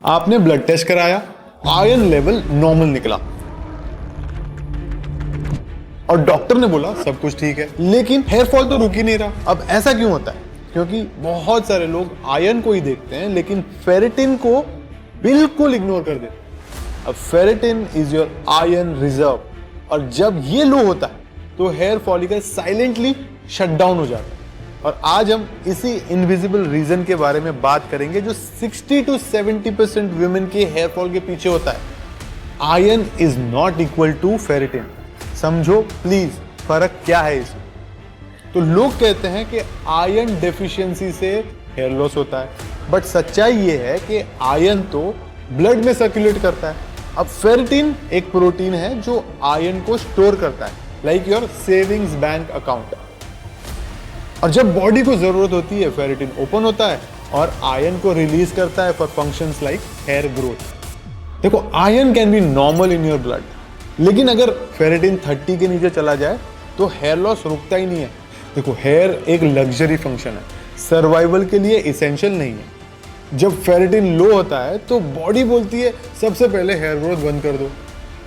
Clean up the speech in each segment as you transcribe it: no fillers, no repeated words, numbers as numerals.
आपने blood test कराया, iron level normal निकला और डॉक्टर ने बोला सब कुछ ठीक है, लेकिन हेयर फॉल तो रुक ही नहीं रहा। अब ऐसा क्यों होता है? क्योंकि बहुत सारे लोग आयरन को ही देखते हैं लेकिन फेरेटिन को बिल्कुल इग्नोर कर देते हैं। अब ferritin is your iron reserve, और जब ये लो होता है तो hair follicle silently shut down हो जाता है। और आज हम इसी इनविजिबल रीजन के बारे में बात करेंगे जो 60 to 70% वुमेन के हेयर फॉल के पीछे होता है। Iron is not equal to ferritin. समझो प्लीज फर्क क्या है इसमें। तो लोग कहते हैं कि आयरन डेफिशिएंसी से हेयर लॉस होता है, बट सच्चाई ये है कि आयरन तो ब्लड में सर्कुलेट करता है। अब फेरेटिन एक प्रोटीन है जो आयरन को स्टोर करता है, like your savings bank account. और जब बॉडी को जरूरत होती है फेरेटिन ओपन होता है और आयरन को रिलीज करता है for functions like hair growth. देखो, iron can be normal in your blood, लेकिन अगर फेरेटिन 30 के नीचे चला जाए तो हेयर लॉस रुकता ही नहीं है। देखो, हेयर एक लग्जरी फंक्शन है, सर्वाइवल के लिए इसेंशियल नहीं है। जब फेरेटिन लो होता है तो बॉडी बोलती है सबसे पहले हेयर ग्रोथ बंद कर दो,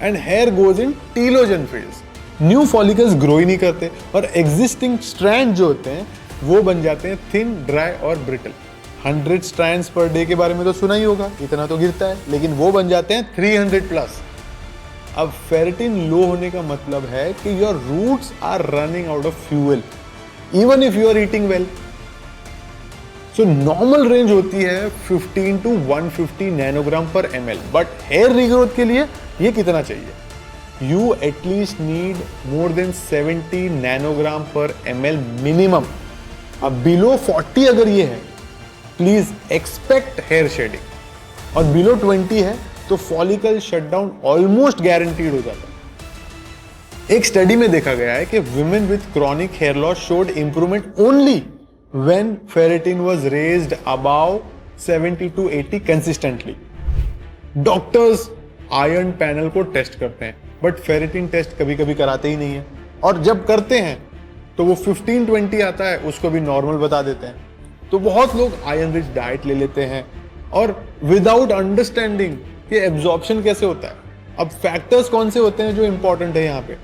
and hair goes in telogen phase. New follicles grow ही नहीं करते और एग्जिस्टिंग स्ट्रैंड जो होते हैं वो बन जाते हैं थिन, ड्राई और ब्रिटल। 100 स्ट्रैंड्स पर डे के बारे में तो सुना ही होगा, इतना तो गिरता है, लेकिन वो बन जाते हैं 300 प्लस। अब फेरेटिन लो होने का मतलब है कि your roots are running out of fuel even if you are eating well. So normal range होती है 15 to 150 नैनोग्राम पर ml, बट हेयर रीग्रोथ के लिए ये कितना चाहिए? You at least need more than 70 nanogram पर ml मिनिमम। अब बिलो 40 अगर ये है, प्लीज एक्सपेक्ट हेयर शेडिंग, और बिलो 20 है तो फॉलिकल शटडाउन ऑलमोस्ट गारंटीड हो जाता है। एक स्टडी में देखा गया है कि women with chronic hair loss showed improvement only when ferritin was raised above 70 to 80 consistently. Doctors iron panel को टेस्ट करते हैं, बट फेरेटिन टेस्ट कभी कभी कराते ही नहीं है, और जब करते हैं तो वो 15-20 आता है, उसको भी नॉर्मल बता देते हैं। तो बहुत लोग आयरन रिच डाइट ले लेते हैं और विदाउट अंडरस्टैंडिंग कि एब्जॉर्प्शन कैसे होता है। अब फैक्टर्स कौन से होते हैं जो इंपॉर्टेंट है यहाँ पे?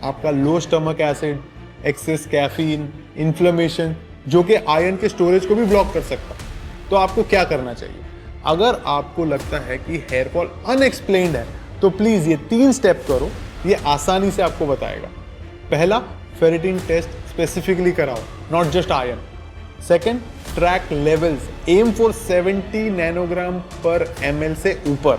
आपका low stomach acid, excess caffeine, inflammation, जो कि आयरन के स्टोरेज को भी ब्लॉक कर सकता है। तो आपको क्या करना चाहिए? अगर आपको लगता है कि हेयर फॉल अनएक्सप्लेन्ड है तो प्लीज ये 3 स्टेप करो, ये आसानी से आपको बताएगा। पहला, फेरेटिन टेस्ट स्पेसिफिकली कराओ, not just iron. Second, track levels, aim for 70 nanogram पर ml से ऊपर।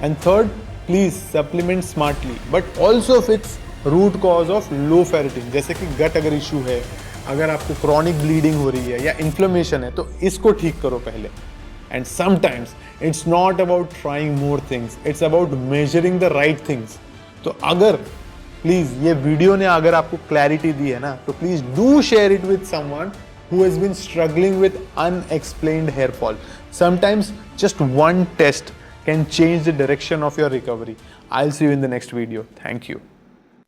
And third, please supplement smartly, but also fix root cause of low ferritin, जैसे कि गट अगर इश्यू है, अगर आपको क्रॉनिक ब्लीडिंग हो रही है या इन्फ्लेमेशन है तो इसको ठीक करो पहले। And sometimes it's not about trying more things, it's about measuring the right things. तो अगर प्लीज ये वीडियो ने अगर आपको क्लैरिटी दी है ना, तो please do share it with someone who has been struggling with unexplained hair fall. Sometimes just one test can change the direction of your recovery. I'll see you in the next video. Thank you.